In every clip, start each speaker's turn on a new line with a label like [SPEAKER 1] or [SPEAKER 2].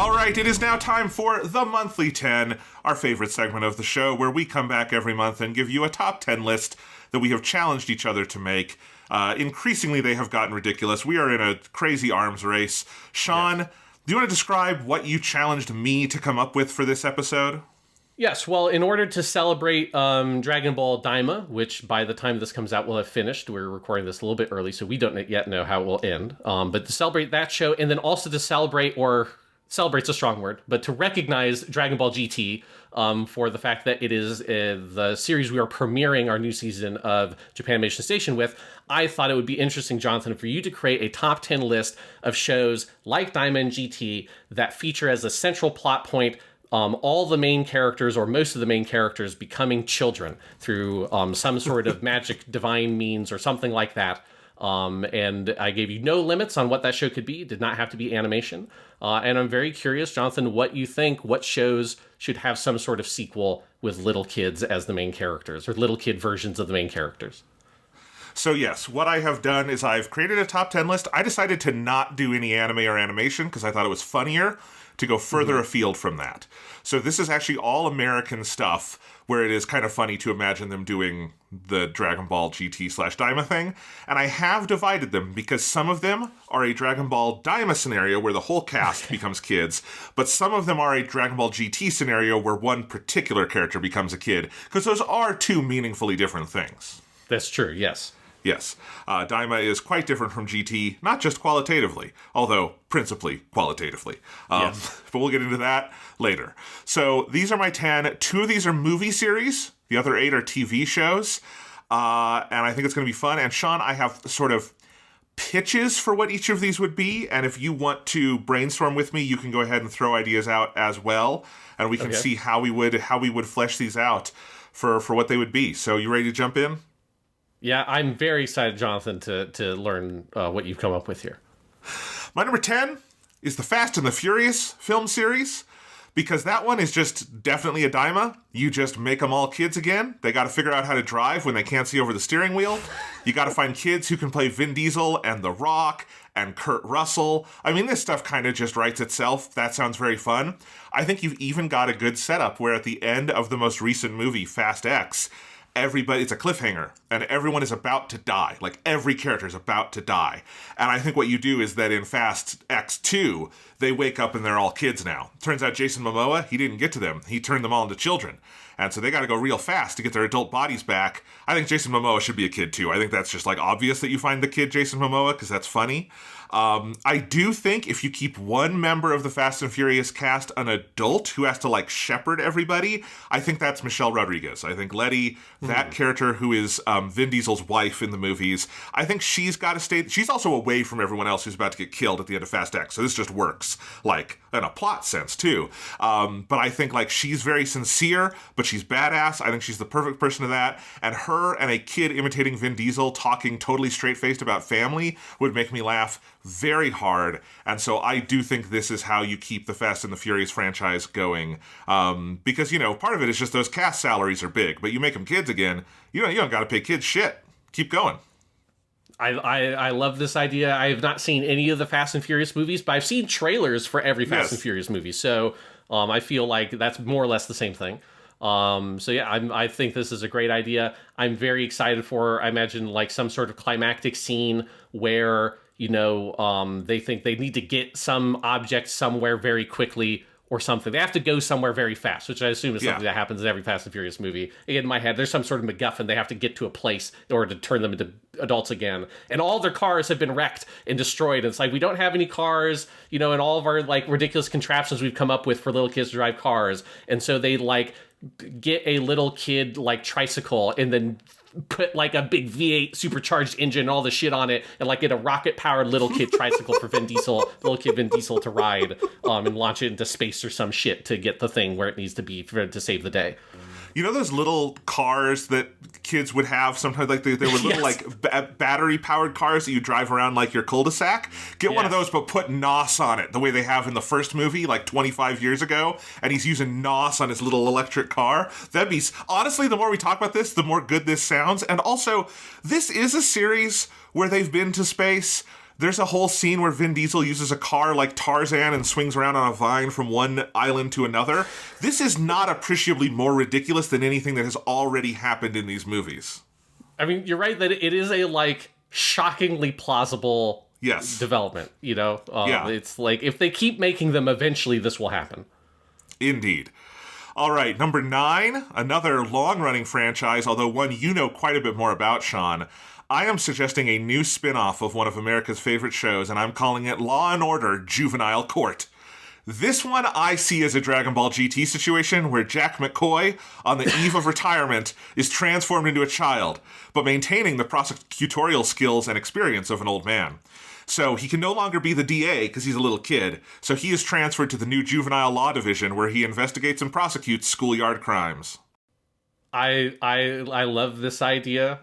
[SPEAKER 1] All right, it is now time for the Monthly 10, our favorite segment of the show, where we come back every month and give you a top 10 list that we have challenged each other to make. Increasingly, they have gotten ridiculous. We are in a crazy arms race. Sean, do you want to describe what you challenged me to come up with for this episode?
[SPEAKER 2] Yes, well, in order to celebrate Dragon Ball Daima, which by the time this comes out will have finished, we're recording this a little bit early, so we don't yet know how it will end. But to celebrate that show, and then also to celebrate's a strong word, but to recognize Dragon Ball GT for the fact that it is the series we are premiering our new season of Japanimation Station with, I thought it would be interesting, Jonathan, for you to create a top 10 list of shows like Daima and GT that feature as a central plot point all the main characters, or most of the main characters, becoming children through some sort of magic divine means or something like that. And I gave you no limits on what that show could be. It did not have to be animation. And I'm very curious, Jonathan, what you think, what shows should have some sort of sequel with little kids as the main characters, or little kid versions of the main characters.
[SPEAKER 1] So yes, what I have done is I've created a top 10 list. I decided to not do any anime or animation because I thought it was funnier to go further afield from that. So this is actually all American stuff where it is kind of funny to imagine them doing the Dragon Ball GT/Daima thing. And I have divided them because some of them are a Dragon Ball Daima scenario where the whole cast becomes kids, but some of them are a Dragon Ball GT scenario where one particular character becomes a kid, because those are two meaningfully different things.
[SPEAKER 2] That's true, yes.
[SPEAKER 1] Yes, Daima is quite different from GT, not just qualitatively, although principally qualitatively.
[SPEAKER 2] Yes.
[SPEAKER 1] But we'll get into that later. So these are my 10. 2 of these are movie series. The other 8 are TV shows. And I think it's going to be fun. And Sean, I have sort of pitches for what each of these would be. And if you want to brainstorm with me, you can go ahead and throw ideas out as well. And we can see how we would flesh these out for what they would be. So you ready to jump in?
[SPEAKER 2] Yeah, I'm very excited, Jonathan, to learn what you've come up with here.
[SPEAKER 1] My number 10 is the Fast and the Furious film series, because that one is just definitely a Daima. You just make them all kids again. They got to figure out how to drive when they can't see over the steering wheel. You got to find kids who can play Vin Diesel and The Rock and Kurt Russell. I mean, this stuff kind of just writes itself. That sounds very fun. I think you've even got a good setup where at the end of the most recent movie, Fast X, it's a cliffhanger, and everyone is about to die. Like, every character is about to die. And I think what you do is that in Fast X2, they wake up and they're all kids now. Turns out Jason Momoa, he didn't get to them. He turned them all into children. And so they got to go real fast to get their adult bodies back. I think Jason Momoa should be a kid, too. I think that's just, obvious that you find the kid Jason Momoa, because that's funny. I do think if you keep one member of the Fast and Furious cast an adult who has to, shepherd everybody, I think that's Michelle Rodriguez. I think Letty, that character who is Vin Diesel's wife in the movies, I think she's got to stay. She's also away from everyone else who's about to get killed at the end of Fast X, so this just works, in a plot sense, too. But I think, she's very sincere, but she's badass. I think she's the perfect person to that. And her and a kid imitating Vin Diesel talking totally straight-faced about family would make me laugh very hard. And so I do think this is how you keep the Fast and the Furious franchise going. Because, part of it is just those cast salaries are big, but you make them kids again, you don't got to pay kids shit. Keep going.
[SPEAKER 2] I love this idea. I have not seen any of the Fast and Furious movies, but I've seen trailers for every Fast and Furious movie. So I feel like that's more or less the same thing. I think this is a great idea. I'm very excited for, I imagine, some sort of climactic scene where, they think they need to get some object somewhere very quickly or something. They have to go somewhere very fast, which I assume is something that happens in every Fast and Furious movie. Again, in my head, there's some sort of MacGuffin. They have to get to a place in order to turn them into adults again. And all their cars have been wrecked and destroyed. And it's we don't have any cars, and all of our, ridiculous contraptions we've come up with for little kids to drive cars. And so they, get a little kid, tricycle, and then put a big V8 supercharged engine and all the shit on it, and get a rocket powered little kid tricycle for little kid Vin Diesel to ride, and launch it into space or some shit to get the thing where it needs to be to save the day.
[SPEAKER 1] You know those little cars that kids would have sometimes, they were little battery-powered cars that you drive around your cul-de-sac? Get one of those, but put NOS on it, the way they have in the first movie, 25 years ago, and he's using NOS on his little electric car. That'd be... Honestly, the more we talk about this, the more good this sounds. And also, this is a series where they've been to space. There's a whole scene where Vin Diesel uses a car like Tarzan and swings around on a vine from one island to another. This is not appreciably more ridiculous than anything that has already happened in these movies.
[SPEAKER 2] I mean, you're right that it is a, like, shockingly plausible development, you know? It's like, if they keep making them, eventually this will happen.
[SPEAKER 1] Indeed. All right, number 9, another long-running franchise, although one you know quite a bit more about, Sean. I am suggesting a new spin-off of one of America's favorite shows, and I'm calling it Law & Order Juvenile Court. This one I see as a Dragon Ball GT situation where Jack McCoy, on the eve of retirement, is transformed into a child, but maintaining the prosecutorial skills and experience of an old man. So he can no longer be the DA because he's a little kid, so he is transferred to the new Juvenile Law Division where he investigates and prosecutes schoolyard crimes.
[SPEAKER 2] I love this idea.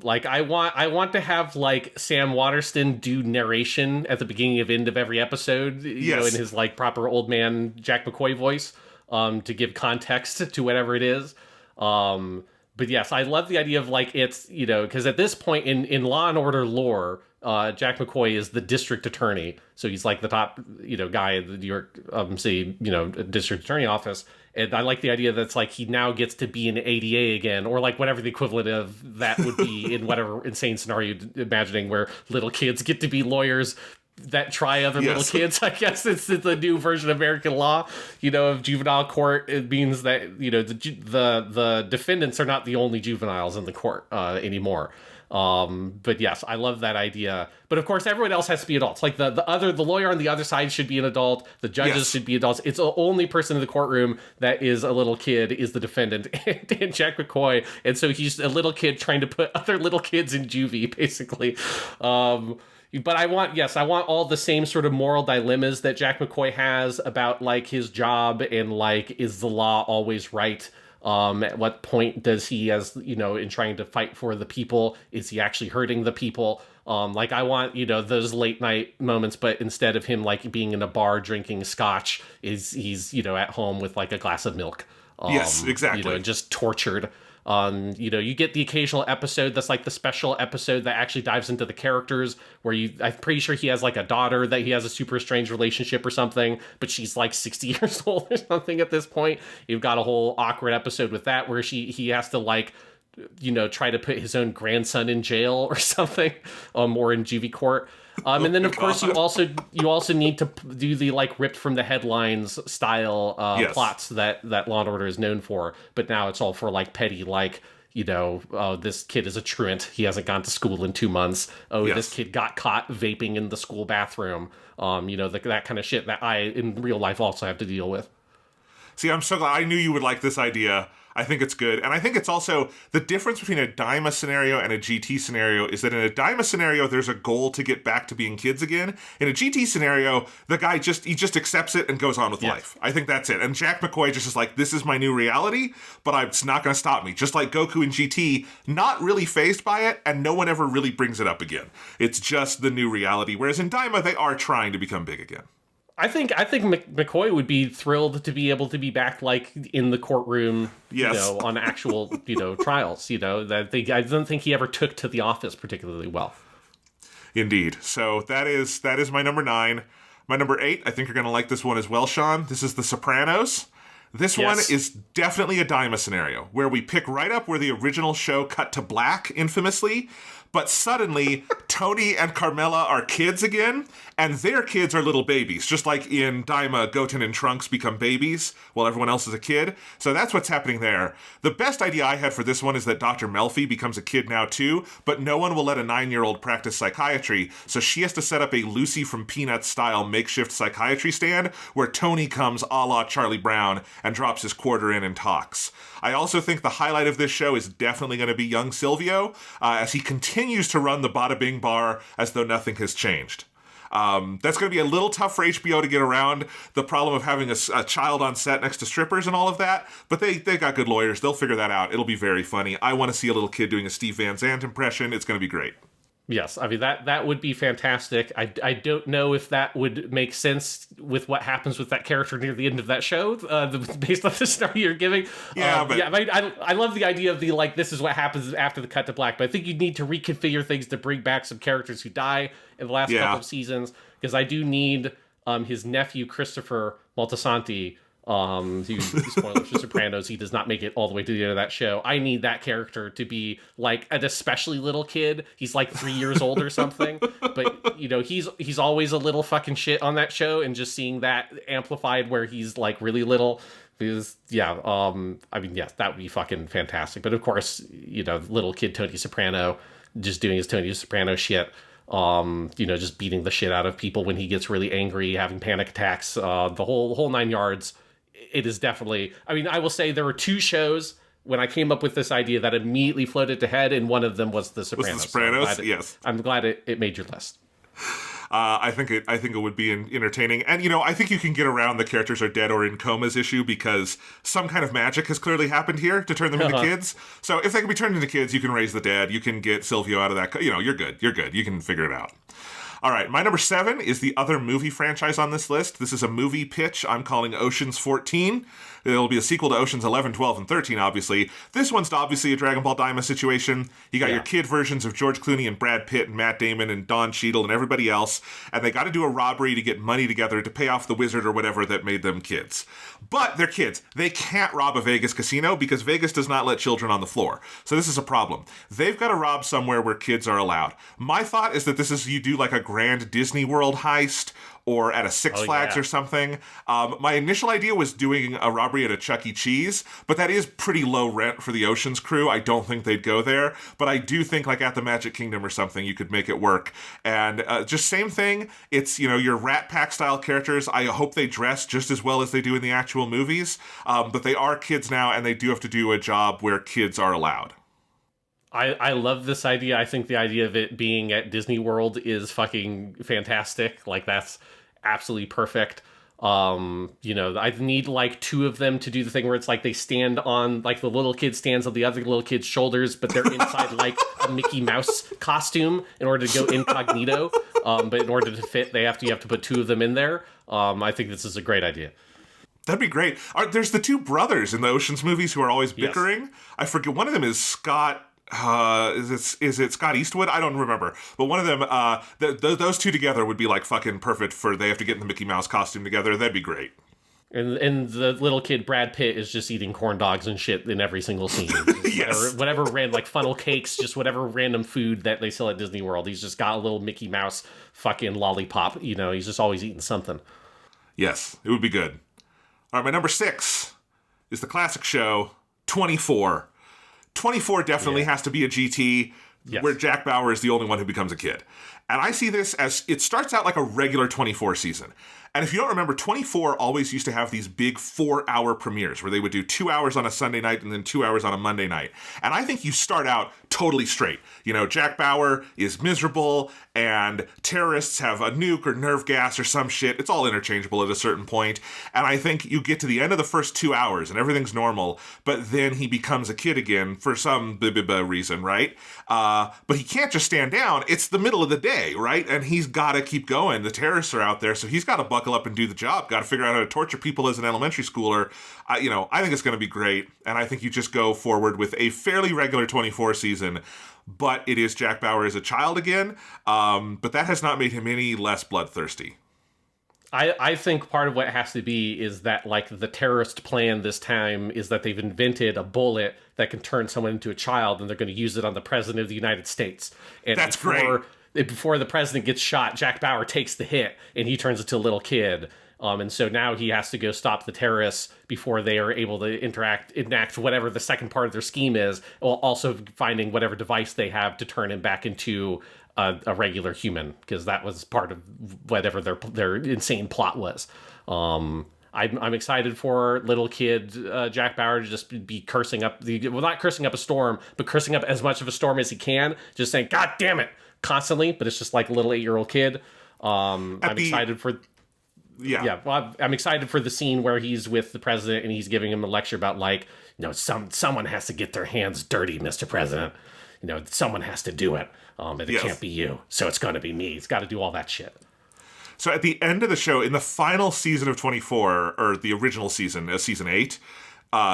[SPEAKER 2] Like I want to have like Sam Waterston do narration at the beginning of end of every episode, you know, in his like proper old man Jack McCoy voice, to give context to whatever it is. But yes, I love the idea of like it's, you know, because at this point in Law and Order lore, Jack McCoy is the district attorney, so he's like the top, you know, guy at the New York City, you know, district attorney office. And I like the idea that's like he now gets to be an ADA again, or like whatever the equivalent of that would be in whatever insane scenario you're imagining, where little kids get to be lawyers that try other little kids. I guess it's the new version of American law, you know, of juvenile court. It means that, you know, the defendants are not the only juveniles in the court anymore. But yes, I love that idea. But of course, everyone else has to be adults. Like the lawyer on the other side should be an adult. The judges should be adults. It's the only person in the courtroom that is a little kid is the defendant and Jack McCoy. And so he's a little kid trying to put other little kids in juvie, basically. But I want all the same sort of moral dilemmas that Jack McCoy has about like his job and like, is the law always right? At what point does he, as you know, in trying to fight for the people, is he actually hurting the people? Like I want, you know, those late night moments, but instead of him like being in a bar drinking scotch, he's, you know, at home with like a glass of milk.
[SPEAKER 1] Yes, exactly.
[SPEAKER 2] You know, just tortured. You know, you get the occasional episode that's like the special episode that actually dives into the characters where I'm pretty sure he has like a daughter that he has a super strange relationship or something, but she's like 60 years old or something at this point. You've got a whole awkward episode with that where he has to like, you know, try to put his own grandson in jail or something, or in juvie court. And then of course you also need to do the like ripped from the headlines style plots that Law and Order is known for, but now it's all for like petty, like, you know, this kid is a truant, he hasn't gone to school in 2 months. This kid got caught vaping in the school bathroom. You know, that kind of shit that I in real life also have to deal with.
[SPEAKER 1] See, I'm so glad. I knew you would like this idea. I think it's good. And I think it's also the difference between a Daima scenario and a GT scenario is that in a Daima scenario, there's a goal to get back to being kids again. In a GT scenario, the guy just accepts it and goes on with life. I think that's it. And Jack McCoy just is like, this is my new reality, but it's not going to stop me. Just like Goku in GT, not really fazed by it, and no one ever really brings it up again. It's just the new reality. Whereas in Daima, they are trying to become big again.
[SPEAKER 2] I think McCoy would be thrilled to be able to be back, like in the courtroom, you know, on actual, you know, trials. You know, I don't think he ever took to The Office particularly well.
[SPEAKER 1] Indeed. So that is my number 9. My number 8. I think you're going to like this one as well, Sean. This is The Sopranos. This one is definitely a Daima scenario where we pick right up where the original show cut to black, infamously. But suddenly, Tony and Carmela are kids again, and their kids are little babies. Just like in Daima, Goten and Trunks become babies while everyone else is a kid. So that's what's happening there. The best idea I had for this one is that Dr. Melfi becomes a kid now too, but no one will let a 9-year-old practice psychiatry, so she has to set up a Lucy from Peanuts-style makeshift psychiatry stand where Tony comes a la Charlie Brown and drops his quarter in and talks. I also think the highlight of this show is definitely going to be young Silvio, as he continues to run the Bada Bing bar as though nothing has changed. That's going to be a little tough for HBO to get around the problem of having a child on set next to strippers and all of that, but they got good lawyers. They'll figure that out. It'll be very funny. I want to see a little kid doing a Steve Van Zandt impression. It's going to be great.
[SPEAKER 2] Yes, I mean that would be fantastic. I don't know if that would make sense with what happens with that character near the end of that show, based on the story you're giving.
[SPEAKER 1] Yeah, but
[SPEAKER 2] yeah, I love the idea of the like this is what happens after the cut to black. But I think you need to reconfigure things to bring back some characters who die in the last couple of seasons, because I do need his nephew Christopher Moltisanti. Spoilers for Sopranos, he does not make it all the way to the end of that show. I need that character to be like an especially little kid. He's like 3 years old or something, but you know, he's always a little fucking shit on that show, and just seeing that amplified where he's like really little is, I mean, yes, that would be fucking fantastic. But of course, you know, little kid Tony Soprano just doing his Tony Soprano shit. You know, just beating the shit out of people when he gets really angry, having panic attacks, the whole nine yards. It is definitely, I mean, I will say there were 2 shows when I came up with this idea that immediately floated to head, and one of them was The Sopranos.
[SPEAKER 1] Was The Sopranos? Yes.
[SPEAKER 2] I'm glad it made your list.
[SPEAKER 1] I think it would be entertaining, and you know, I think you can get around the characters are dead or in comas issue, because some kind of magic has clearly happened here to turn them into kids. So if they can be turned into kids, you can raise the dead, you can get Silvio out of that. You know, you're good. You can figure it out. All right, my number 7 is the other movie franchise on this list. This is a movie pitch I'm calling Ocean's 14. It'll be a sequel to Ocean's 11, 12, and 13, obviously. This one's obviously a Dragon Ball Daima situation. You got your kid versions of George Clooney and Brad Pitt and Matt Damon and Don Cheadle and everybody else, and they got to do a robbery to get money together to pay off the wizard or whatever that made them kids. But they're kids. They can't rob a Vegas casino because Vegas does not let children on the floor. So this is a problem. They've got to rob somewhere where kids are allowed. My thought is that this is, you do like a grand Disney World heist, or at a Six Flags or something. My initial idea was doing a robbery at a Chuck E. Cheese, but that is pretty low rent for the Ocean's crew. I don't think they'd go there, but I do think like at the Magic Kingdom or something, you could make it work. And just same thing. It's, you know, your Rat Pack style characters. I hope they dress just as well as they do in the actual movies, but they are kids now, and they do have to do a job where kids are allowed.
[SPEAKER 2] I love this idea. I think the idea of it being at Disney World is fucking fantastic. Like, that's absolutely perfect. You know, I need like 2 of them to do the thing where it's like they stand on, like the little kid stands on the other little kid's shoulders, but they're inside like a Mickey Mouse costume in order to go incognito. But in order to fit, you have to put 2 of them in there. I think this is a great idea.
[SPEAKER 1] That'd be great. There's the 2 brothers in the Ocean's movies who are always bickering. Yes. I forget, one of them is Scott. Is it Scott Eastwood? I don't remember. But one of them, those 2 together would be like fucking perfect for, they have to get in the Mickey Mouse costume together. That'd be great.
[SPEAKER 2] And the little kid Brad Pitt is just eating corn dogs and shit in every single scene.
[SPEAKER 1] Yes.
[SPEAKER 2] Whatever like funnel cakes, just whatever random food that they sell at Disney World. He's just got a little Mickey Mouse fucking lollipop. You know, he's just always eating something.
[SPEAKER 1] Yes, it would be good. All right, my number 6 is the classic show, 24. 24 definitely has to be a GT, where Jack Bauer is the only one who becomes a kid. And I see this as, it starts out like a regular 24 season. And if you don't remember, 24 always used to have these big 4-hour premieres where they would do 2 hours on a Sunday night and then 2 hours on a Monday night. And I think you start out totally straight. You know, Jack Bauer is miserable and terrorists have a nuke or nerve gas or some shit. It's all interchangeable at a certain point. And I think you get to the end of the first 2 hours and everything's normal, but then he becomes a kid again for some reason, right? But he can't just stand down. It's the middle of the day, right? And he's got to keep going. The terrorists are out there, so he's got to buckle up and do the job. Got to figure out how to torture people as an elementary schooler. I think it's going to be great. And I think you just go forward with a fairly regular 24 season, but it is Jack Bauer as a child again. But that has not made him any less bloodthirsty.
[SPEAKER 2] I think part of what it has to be is that, like, the terrorist plan this time is that they've invented a bullet that can turn someone into a child, and they're going to use it on the president of the United States. And
[SPEAKER 1] that's great.
[SPEAKER 2] Before the president gets shot, Jack Bauer takes the hit, and he turns into a little kid. And so now he has to go stop the terrorists before they are able to enact whatever the second part of their scheme is, while also finding whatever device they have to turn him back into a regular human, because that was part of whatever their insane plot was. I'm excited for little kid Jack Bauer to just be cursing up not cursing up a storm, but cursing up as much of a storm as he can, just saying "God damn it" constantly. But it's just like a little 8-year-old kid. I'm excited for. Yeah, well, I'm excited for the scene where he's with the president and he's giving him a lecture about, like, someone has to get their hands dirty, Mr. President. someone has to do it. And it can't be you. So it's going to be me. It's got to do all that shit.
[SPEAKER 1] So at the end of the show, in the final season of 24, or the original season, season 8,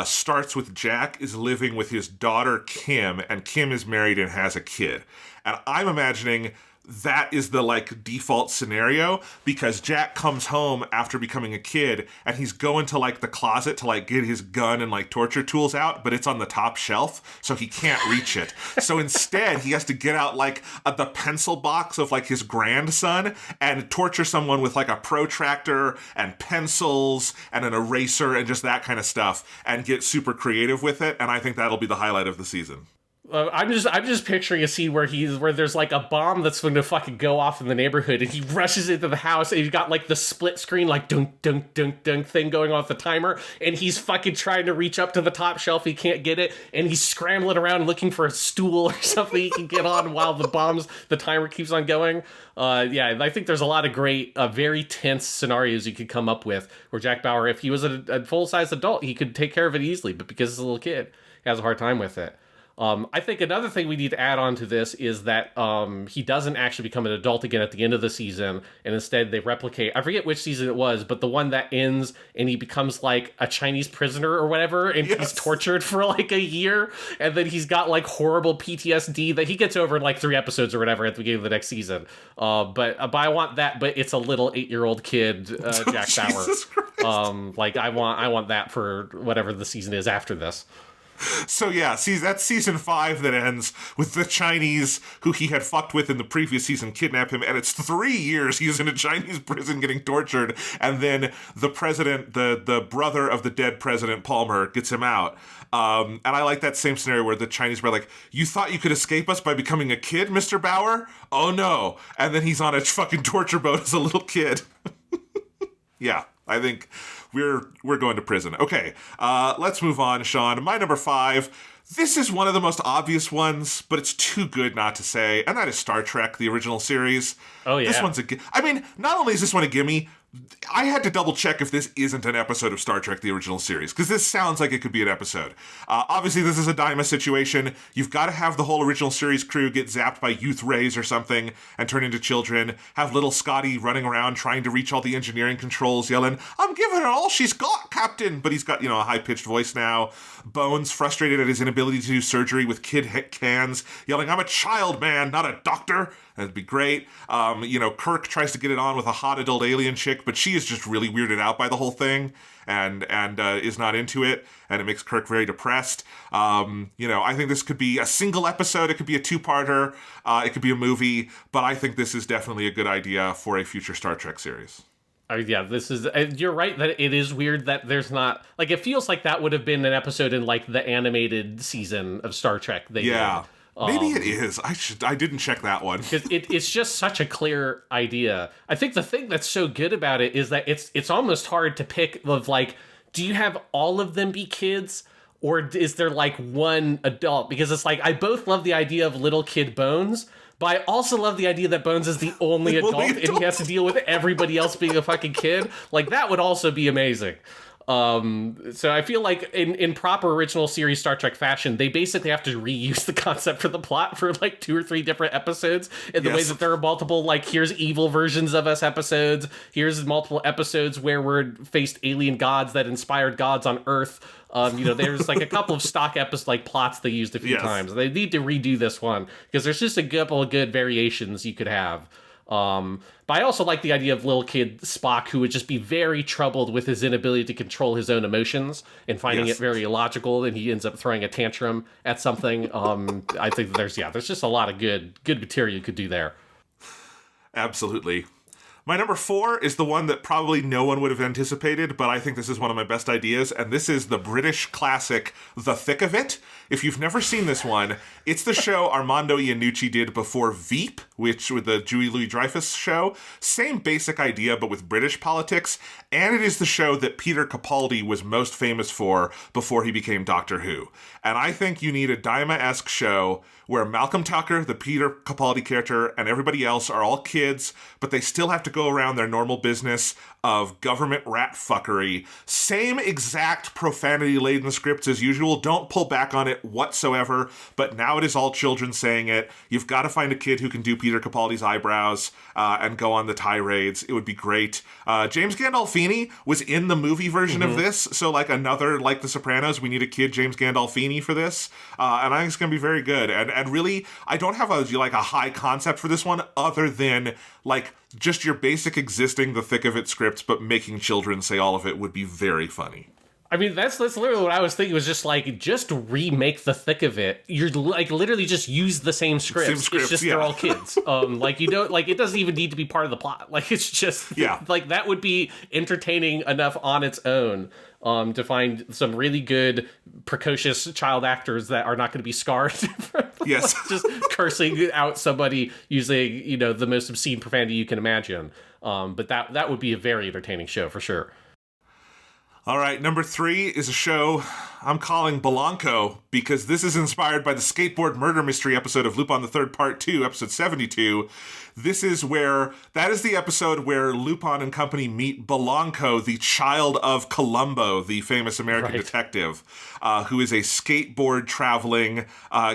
[SPEAKER 1] starts with Jack is living with his daughter, Kim, and Kim is married and has a kid. And I'm imagining that is the default scenario, because Jack comes home after becoming a kid and he's going to the closet to get his gun and torture tools out, but it's on the top shelf, so he can't reach it. So instead he has to get out the pencil box of his grandson and torture someone with a protractor and pencils and an eraser and just that kind of stuff, and get super creative with it. And I think that'll be the highlight of the season.
[SPEAKER 2] I'm just picturing a scene where there's a bomb that's going to fucking go off in the neighborhood, and he rushes into the house, and he's got the split screen dunk dunk dunk dunk thing going on with the timer, and he's fucking trying to reach up to the top shelf, he can't get it, and he's scrambling around looking for a stool or something he can get on while the timer keeps on going. I think there's a lot of great, very tense scenarios you could come up with where Jack Bauer, if he was a full-size adult, he could take care of it easily, but because he's a little kid, he has a hard time with it. I think another thing we need to add on to this is that he doesn't actually become an adult again at the end of the season, and instead they replicate, I forget which season it was, but the one that ends and he becomes a Chinese prisoner or whatever, and he's tortured for a year, and then he's got horrible PTSD that he gets over in 3 episodes or whatever at the beginning of the next season. But I want that, but it's a little 8-year-old kid, Jack Bauer. I want that for whatever the season is after this.
[SPEAKER 1] So that's season 5 that ends with the Chinese who he had fucked with in the previous season kidnap him, and it's 3 years he's in a Chinese prison getting tortured, and then the president, the brother of the dead President Palmer, gets him out. And I like that same scenario where the Chinese were you thought you could escape us by becoming a kid, Mr. Bauer? Oh no. And then he's on a fucking torture boat as a little kid. Yeah, I think we're going to prison. Okay, let's move on, Sean. My number 5. This is one of the most obvious ones, but it's too good not to say, and that is Star Trek, the original series.
[SPEAKER 2] Oh, yeah.
[SPEAKER 1] This one's not only is this one a gimme, I had to double check if this isn't an episode of Star Trek, the original series, because this sounds like it could be an episode. Obviously, this is a Daima situation. You've got to have the whole original series crew get zapped by youth rays or something and turn into children. Have little Scotty running around trying to reach all the engineering controls, yelling, "I'm giving her all she's got, Captain!" But he's got, a high-pitched voice now. Bones, frustrated at his inability to do surgery with kid cans, yelling, "I'm a child, man, not a doctor." That'd be great. Kirk tries to get it on with a hot adult alien chick, but she is just really weirded out by the whole thing and is not into it, and it makes Kirk very depressed. I think this could be a single episode. It could be a 2-parter. It could be a movie, but I think this is definitely a good idea for a future Star Trek series.
[SPEAKER 2] This is, you're right that it is weird that there's not, it feels like that would have been an episode in the animated season of Star Trek.
[SPEAKER 1] Yeah. Maybe it is. I didn't check that one.
[SPEAKER 2] Because it's just such a clear idea. I think the thing that's so good about it is that it's almost hard to pick do you have all of them be kids? Or is there one adult? Because it's I both love the idea of little kid Bones, but I also love the idea that Bones is the only adult and he has to deal with everybody else being a fucking kid. That would also be amazing. So I feel in proper original series Star Trek fashion, they basically have to reuse the concept for the plot for 2 or 3 different episodes in the way that there are multiple, here's evil versions of us episodes, here's multiple episodes where we're faced alien gods that inspired gods on Earth. There's a couple of stock episode plots they used a few times. They need to redo this one because there's just a couple of good variations you could have. But I also like the idea of little kid Spock, who would just be very troubled with his inability to control his own emotions and finding it very illogical, and he ends up throwing a tantrum at something. I think there's just a lot of good material you could do there.
[SPEAKER 1] Absolutely. My number 4 is the one that probably no one would have anticipated, but I think this is one of my best ideas, and this is the British classic, The Thick of It. If you've never seen this one, it's the show Armando Iannucci did before Veep, which was the Julie Louis-Dreyfus show. Same basic idea, but with British politics, and it is the show that Peter Capaldi was most famous for before he became Doctor Who. And I think you need a Daima-esque show where Malcolm Tucker, the Peter Capaldi character, and everybody else are all kids, but they still have to go around their normal business of government rat fuckery. Same exact profanity-laden scripts as usual. Don't pull back on it whatsoever, but now it is all children saying it. You've got to find a kid who can do Peter Capaldi's eyebrows and go on the tirades. It would be great. James Gandolfini was in the movie version of this, so like another, like The Sopranos, we need a kid James Gandolfini for this, and I think it's going to be very good. And really, I don't have a high concept for this one other than like just your basic existing The Thick of It scripts, but making children say all of it would be very funny.
[SPEAKER 2] I mean, that's literally what I was thinking, was just remake The Thick of It. You're like literally just use the same scripts. It's just they're all kids. Like, you don't, like, it doesn't even need to be part of the plot. Like, it's just like that would be entertaining enough on its own. To find some really good, precocious child actors that are not going to be scarred from just cursing out somebody using, the most obscene profanity you can imagine. But that would be a very entertaining show for sure.
[SPEAKER 1] All right, number 3 is a show I'm calling Belanco, because this is inspired by the skateboard murder mystery episode of Lupin the Third Part 2, episode 72. That is the episode where Lupin and company meet Belanco, the child of Columbo, the famous American detective, who is a skateboard traveling.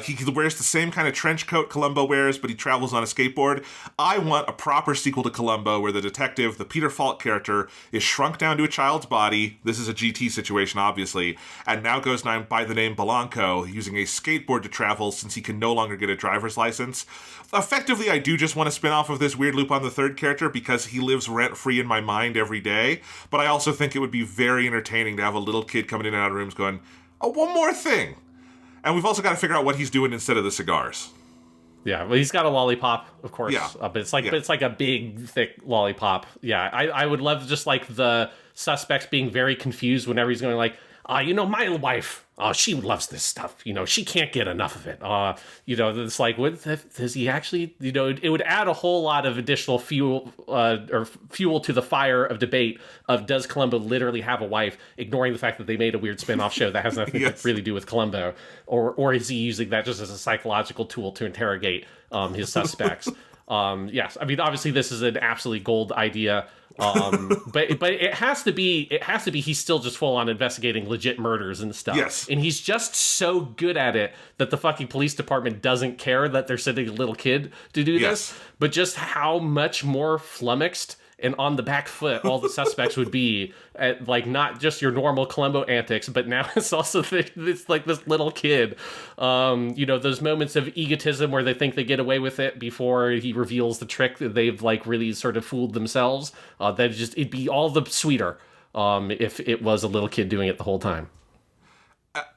[SPEAKER 1] He wears the same kind of trench coat Columbo wears, but he travels on a skateboard. I want a proper sequel to Columbo where the detective, the Peter Falk character, is shrunk down to a child's body. This is a GT situation, obviously, and now goes by the name Belanco, using a skateboard to travel since he can no longer get a driver's license. Effectively, I do just want to spin off of this weird Lupin the Third character because he lives rent-free in my mind every day, but I also think it would be very entertaining to have a little kid coming in and out of rooms going, oh, one more thing. And we've also got to figure out what he's doing instead of the cigars.
[SPEAKER 2] Yeah, well, he's got a lollipop, of course.
[SPEAKER 1] Yeah.
[SPEAKER 2] But it's like a big, thick lollipop. Yeah, I would love just like the suspects being very confused whenever he's going like, my wife, she loves this stuff. She can't get enough of it. It's like, what does he actually, it would add a whole lot of additional fuel to the fire of debate of does Columbo literally have a wife, ignoring the fact that they made a weird spin-off show that has nothing to really do with Columbo, or is he using that just as a psychological tool to interrogate his suspects? Yes, I mean, obviously this is an absolutely gold idea. But it has to be he's still just full on investigating legit murders and stuff.
[SPEAKER 1] Yes.
[SPEAKER 2] And he's just so good at it that the fucking police department doesn't care that they're sending a little kid to do this. But just how much more flummoxed and on the back foot all the suspects would be at, like, not just your normal Columbo antics, but now it's also this little kid. Those moments of egotism where they think they get away with it before he reveals the trick that they've like really sort of fooled themselves. It'd be all the sweeter if it was a little kid doing it the whole time.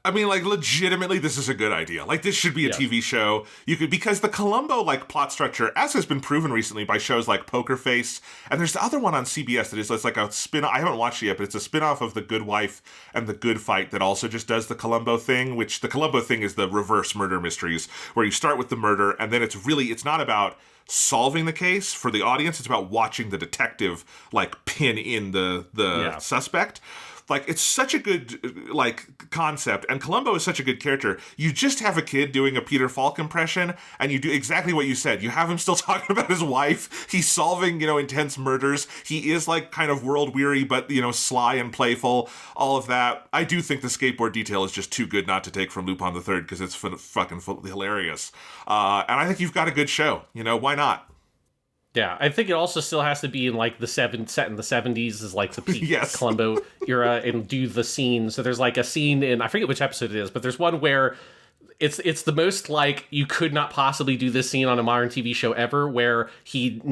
[SPEAKER 1] I mean, like, legitimately, this is a good idea. Like, this should be a TV show. Because the Columbo, like, plot structure, as has been proven recently by shows like Poker Face, and there's the other one on CBS that is, it's like a spin-off, I haven't watched it yet, but it's a spin-off of The Good Wife and The Good Fight that also just does the Columbo thing, which the Columbo thing is the reverse murder mysteries, where you start with the murder, and then it's not about solving the case for the audience, it's about watching the detective, like, pin in the suspect. Like, it's such a good, like, concept, and Columbo is such a good character. You just have a kid doing a Peter Falk impression, and you do exactly what you said. You have him still talking about his wife. He's solving, intense murders. He is, like, kind of world-weary, but, sly and playful. All of that. I do think the skateboard detail is just too good not to take from Lupin the Third, because it's fucking hilarious. And I think you've got a good show. Why not?
[SPEAKER 2] Yeah, I think it also still has to be in like set in the 70s is like the peak Columbo era, and do the scene. So there's like a scene in, I forget which episode it is, but there's one where it's the most like you could not possibly do this scene on a modern TV show ever, where he's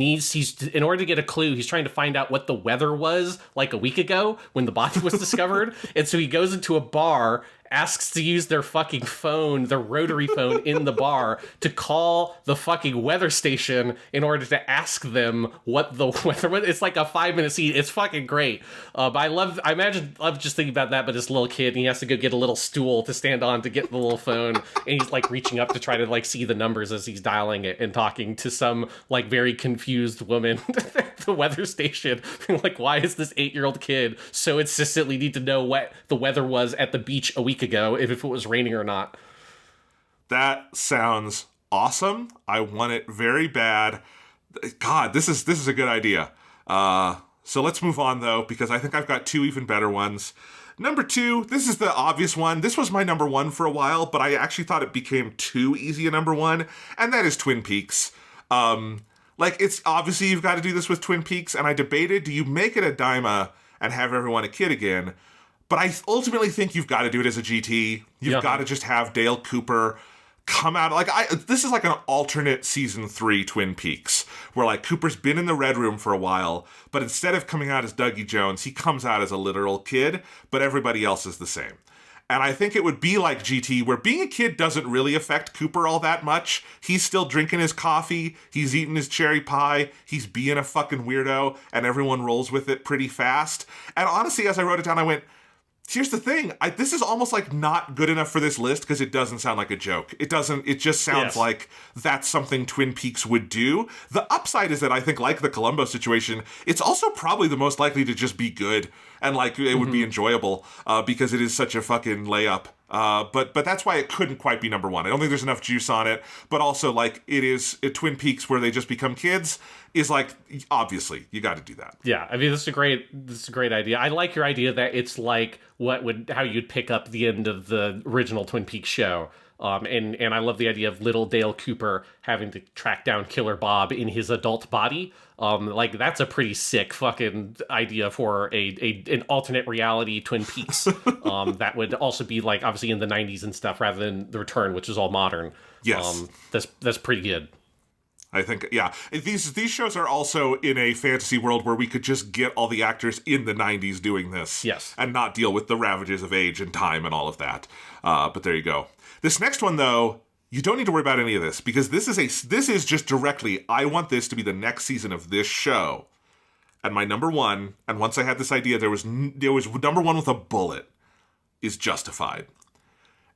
[SPEAKER 2] in order to get a clue, he's trying to find out what the weather was like a week ago when the body was discovered. And so he goes into a bar, asks to use their fucking phone, their rotary phone in the bar, to call the fucking weather station in order to ask them what the weather was. It's like a 5-minute scene. It's fucking great. But I love just thinking about that, but this little kid, and he has to go get a little stool to stand on to get the little phone, and he's like reaching up to try to like see the numbers as he's dialing it and talking to some like very confused woman at the weather station. Like, why is this 8-year-old kid so insistently need to know what the weather was at the beach a week ago, if it was raining or not?
[SPEAKER 1] That sounds awesome. I want it very bad. God, this is a good idea. So let's move on, though, because I think I've got two even better ones. Number 2, this is the obvious one. This was my number 1 for a while, but I actually thought it became too easy a number 1, and that is Twin Peaks. It's obviously you've got to do this with Twin Peaks, and I debated, do you make it a Daima and have everyone a kid again? But I ultimately think you've got to do it as a GT. You've got to just have Dale Cooper come out. This is like an alternate season 3 Twin Peaks, where like Cooper's been in the Red Room for a while, but instead of coming out as Dougie Jones, he comes out as a literal kid, but everybody else is the same. And I think it would be like GT, where being a kid doesn't really affect Cooper all that much. He's still drinking his coffee, he's eating his cherry pie, he's being a fucking weirdo, and everyone rolls with it pretty fast. And honestly, as I wrote it down, I went, here's the thing. This is almost like not good enough for this list because it doesn't sound like a joke. It just sounds like that's something Twin Peaks would do. The upside is that I think, like the Columbo situation, it's also probably the most likely to just be good and like it would be enjoyable because it is such a fucking layup. But that's why it couldn't quite be number 1. I don't think there's enough juice on it, but also like it is Twin Peaks where they just become kids is like, obviously you got to do that.
[SPEAKER 2] Yeah. I mean, this is a great idea. I like your idea that it's like how you'd pick up the end of the original Twin Peaks show. And I love the idea of little Dale Cooper having to track down Killer Bob in his adult body. That's a pretty sick fucking idea for an alternate reality Twin Peaks. That would also be like obviously in the 90s and stuff rather than The Return, which is all modern.
[SPEAKER 1] Yes.
[SPEAKER 2] That's pretty good.
[SPEAKER 1] I think, yeah. These shows are also in a fantasy world where we could just get all the actors in the 90s doing this.
[SPEAKER 2] Yes.
[SPEAKER 1] And not deal with the ravages of age and time and all of that. But there you go. This next one, though, you don't need to worry about any of this because this is just directly, I want this to be the next season of this show. And my number 1, and once I had this idea, there was number 1 with a bullet, is Justified.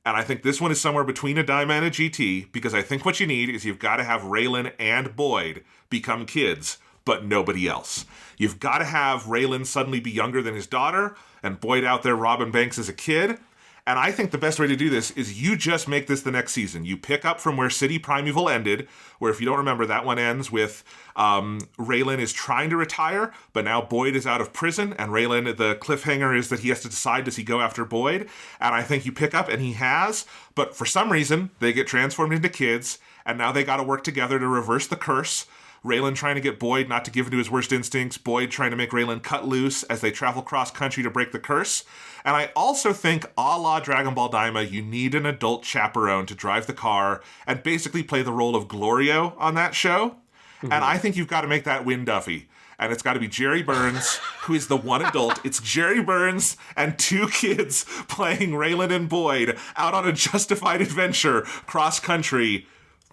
[SPEAKER 1] And I think this one is somewhere between a Daima and a GT, because I think what you need is you've got to have Raylan and Boyd become kids, but nobody else. You've got to have Raylan suddenly be younger than his daughter, and Boyd out there robbing banks as a kid. And I think the best way to do this is you just make this the next season. You pick up from where City Primeval ended, where if you don't remember, that one ends with Raylan is trying to retire, but now Boyd is out of prison, and Raylan, the cliffhanger is that he has to decide, does he go after Boyd? And I think you pick up, and he has, but for some reason, they get transformed into kids, and now they got to work together to reverse the curse. Raylan trying to get Boyd not to give in to his worst instincts, Boyd trying to make Raylan cut loose as they travel cross-country to break the curse. And I also think, a la Dragon Ball Daima, you need an adult chaperone to drive the car and basically play the role of Glorio on that show. Mm-hmm. And I think you've got to make that Win Duffy. And it's got to be Jerry Burns, who is the one adult. It's Jerry Burns and 2 kids playing Raylan and Boyd out on a justified adventure cross-country.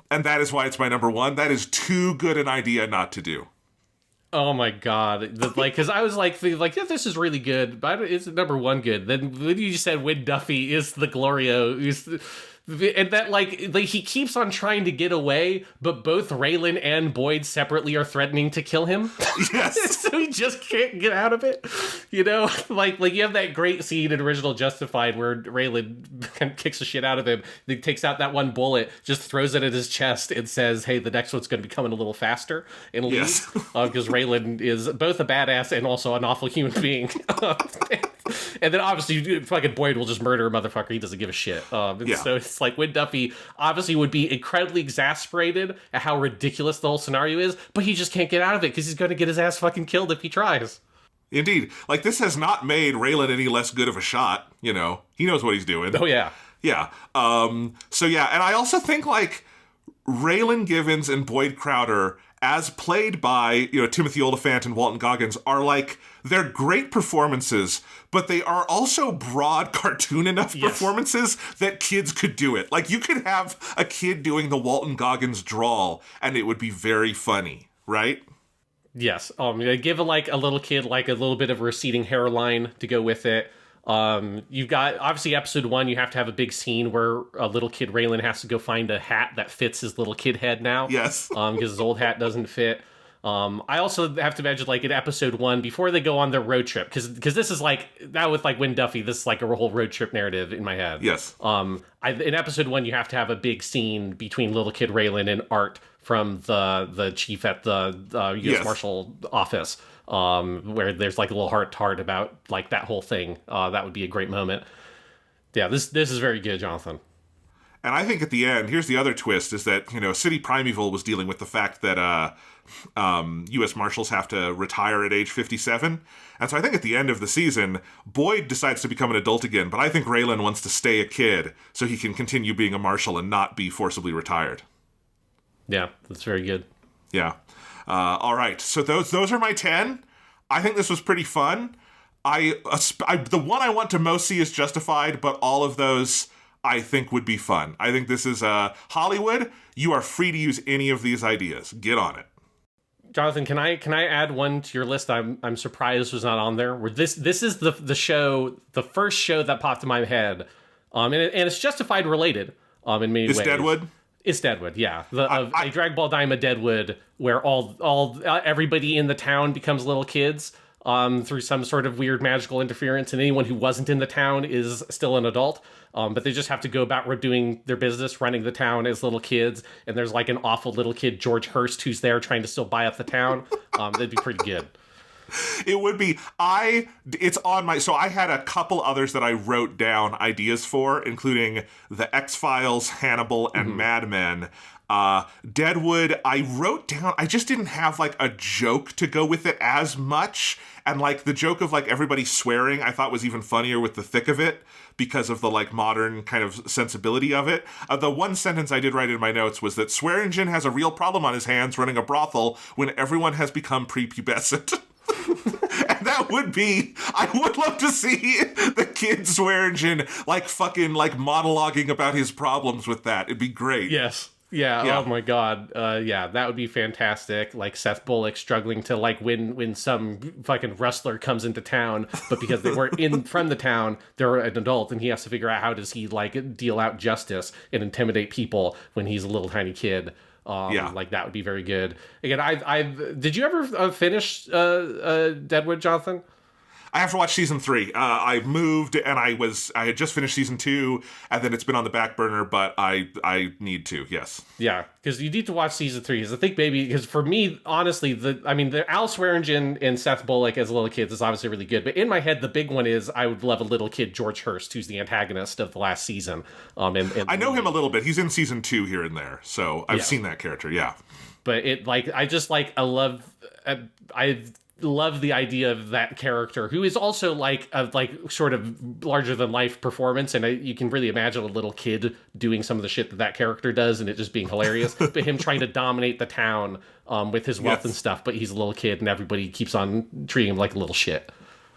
[SPEAKER 1] And that is why it's my number 1. That is too good an idea not to do.
[SPEAKER 2] Oh my god! Because I was thinking, yeah, this is really good, but it's number 1 good. Then when you said Win Duffy is the Glorio, and that he keeps on trying to get away, but both Raylan and Boyd separately are threatening to kill him.
[SPEAKER 1] Yes.
[SPEAKER 2] So he just can't get out of it. You know, like you have that great scene in Original Justified where Raylan kind of kicks the shit out of him. He takes out that one bullet, just throws it at his chest, and says, "Hey, the next one's going to be coming a little faster," and leaves. Because Raylan is both a badass and also an awful human being. And then obviously fucking Boyd will just murder a motherfucker. He doesn't give a shit. So it's like Win Duffy obviously would be incredibly exasperated at how ridiculous the whole scenario is, but he just can't get out of it because he's going to get his ass fucking killed if he tries.
[SPEAKER 1] Indeed. Like, this has not made Raylan any less good of a shot, you know. He knows what he's doing.
[SPEAKER 2] Oh, yeah.
[SPEAKER 1] Yeah. So, yeah, and I also think, like, Raylan Givens and Boyd Crowder, as played by, Timothy Olyphant and Walton Goggins, are, like, they're great performances, but they are also broad cartoon enough performances that kids could do it. Like, you could have a kid doing the Walton Goggins drawl, and it would be very funny, right?
[SPEAKER 2] Yes. Give a little kid, a little bit of a receding hairline to go with it. You've got, obviously, episode 1, you have to have a big scene where a little kid, Raylan, has to go find a hat that fits his little kid head now.
[SPEAKER 1] Yes.
[SPEAKER 2] Because his old hat doesn't fit. I also have to imagine, in episode 1, before they go on their road trip, because this is now with Win Duffy, this is a whole road trip narrative in my head.
[SPEAKER 1] Yes.
[SPEAKER 2] In episode 1, you have to have a big scene between little kid Raylan and Art from the chief at the U.S. Marshal office. where there's like a little heart to heart about like that whole thing. That would be a great moment. Yeah, this is very good, Jonathan.
[SPEAKER 1] And I think at the end, here's the other twist, is that, City Primeval was dealing with the fact that U.S. Marshals have to retire at age 57. And so I think at the end of the season, Boyd decides to become an adult again, but I think Raylan wants to stay a kid so he can continue being a marshal and not be forcibly retired.
[SPEAKER 2] Yeah, that's very good.
[SPEAKER 1] Yeah. All right, so those are my 10. I think this was pretty fun. The one I want to most see is Justified, but all of those I think would be fun. I think this is Hollywood. You are free to use any of these ideas. Get on it.
[SPEAKER 2] Jonathan, can I add one to your list? I'm surprised was not on there. Where this is the show, the first show that popped in my head, and it's Justified related in many ways.
[SPEAKER 1] It's Deadwood.
[SPEAKER 2] It's Deadwood, yeah. A Dragon Ball Daima Deadwood, where all everybody in the town becomes little kids through some sort of weird magical interference, and anyone who wasn't in the town is still an adult. But they just have to go about doing their business, running the town as little kids. And there's like an awful little kid, George Hurst, who's there trying to still buy up the town. That'd be pretty good.
[SPEAKER 1] It would be. It's on my. So I had a couple others that I wrote down ideas for, including The X-Files, Hannibal, and Mad Men. Deadwood, I wrote down, I just didn't have like a joke to go with it as much. And like the joke of like everybody swearing, I thought was even funnier with the thick of it because of the like modern kind of sensibility of it. The one sentence I did write in my notes was that Swearingen has a real problem on his hands running a brothel when everyone has become prepubescent. And that would be, I would love to see the kid Swearingen like fucking like monologuing about his problems with that. It'd be great.
[SPEAKER 2] Yes. Yeah, oh my god. Yeah, that would be fantastic. Like Seth Bullock struggling to like when some fucking wrestler comes into town, but because they weren't in from the town, they're an adult, and he has to figure out how does he like deal out justice and intimidate people when he's a little tiny kid. Like that would be very good. Again, did you ever finish Deadwood, Jonathan?
[SPEAKER 1] I have to watch season 3. I moved and I had just finished season 2, and then it's been on the back burner, but I need to, yes.
[SPEAKER 2] Yeah, because you need to watch season 3. Because I think because for me, honestly, the Al Swearingen and Seth Bullock as little kids is obviously really good. But in my head, the big one is I would love a little kid, George Hurst, who's the antagonist of the last season. And
[SPEAKER 1] I know him a little bit. He's in season 2 here and there, so I've seen that character. Yeah.
[SPEAKER 2] But I love the idea of that character, who is also like a sort of larger than life performance, and you can really imagine a little kid doing some of the shit that character does, and it just being hilarious. But him trying to dominate the town with his wealth and stuff, but he's a little kid, and everybody keeps on treating him like a little shit.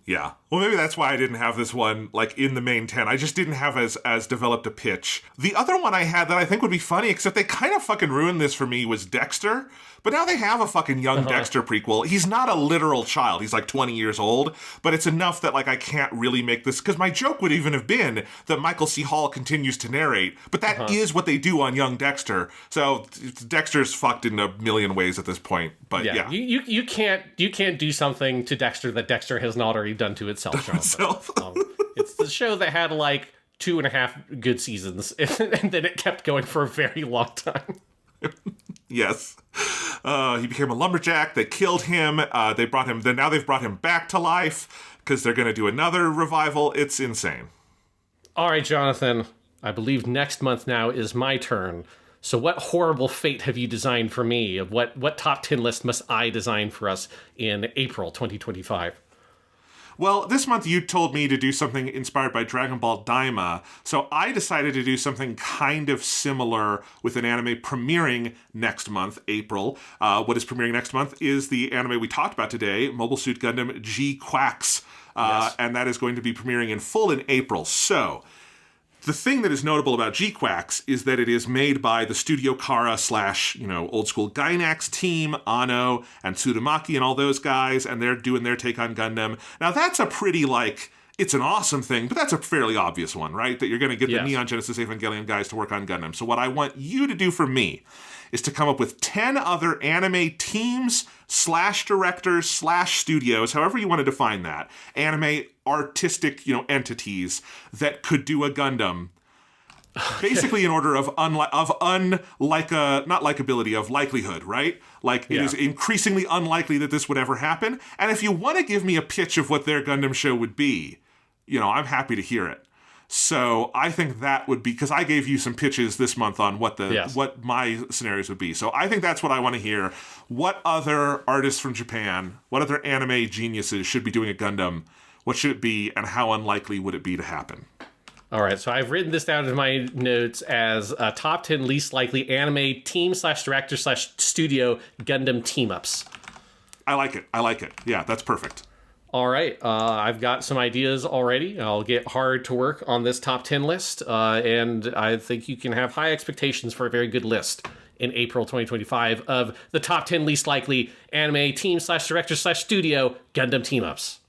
[SPEAKER 1] Yeah. Well, maybe that's why I didn't have this one, like, in the main 10. I just didn't have as developed a pitch. The other one I had that I think would be funny, except they kind of fucking ruined this for me, was Dexter. But now they have a fucking young Dexter prequel. He's not a literal child. He's like 20 years old. But it's enough that, like, I can't really make this... Because my joke would even have been that Michael C. Hall continues to narrate. But that is what they do on young Dexter. So Dexter's fucked in a million ways at this point. But yeah.
[SPEAKER 2] You can't do something to Dexter that Dexter has not already done to itself, Jonathan. It's the show that had, like, 2.5 good seasons. And then it kept going for a very long time.
[SPEAKER 1] Yes. He became a lumberjack. They killed him. Now they've brought him back to life because they're going to do another revival. It's insane.
[SPEAKER 2] All right, Jonathan. I believe next month now is my turn. So what horrible fate have you designed for me? Of what top 10 list must I design for us in April 2025?
[SPEAKER 1] Well, this month you told me to do something inspired by Dragon Ball Daima, so I decided to do something kind of similar with an anime premiering next month, April. What is premiering next month is the anime we talked about today, Mobile Suit Gundam G-Quacks, and that is going to be premiering in full in April. So... the thing that is notable about G-Quacks is that it is made by the Studio Kara / old school Gainax team, Anno and Tsurumaki and all those guys, and they're doing their take on Gundam. Now that's a pretty, it's an awesome thing, but that's a fairly obvious one, right? That you're going to get the Neon Genesis Evangelion guys to work on Gundam. So what I want you to do for me is to come up with 10 other anime teams / directors / studios, however you want to define that, anime artistic, entities that could do a Gundam basically in order of not likability, of likelihood, right? Like, it is increasingly unlikely that this would ever happen. And if you want to give me a pitch of what their Gundam show would be, I'm happy to hear it. So I think that would be, because I gave you some pitches this month on what my scenarios would be. So I think that's what I want to hear. What other artists from Japan, what other anime geniuses should be doing a Gundam? What should it be, and how unlikely would it be to happen?
[SPEAKER 2] All right, so I've written this down in my notes as top 10 least likely anime team/director/studio Gundam team-ups.
[SPEAKER 1] I like it. Yeah, that's perfect.
[SPEAKER 2] All right, I've got some ideas already. I'll get hard to work on this top 10 list, and I think you can have high expectations for a very good list in April 2025 of the top 10 least likely anime team/director/studio Gundam team-ups.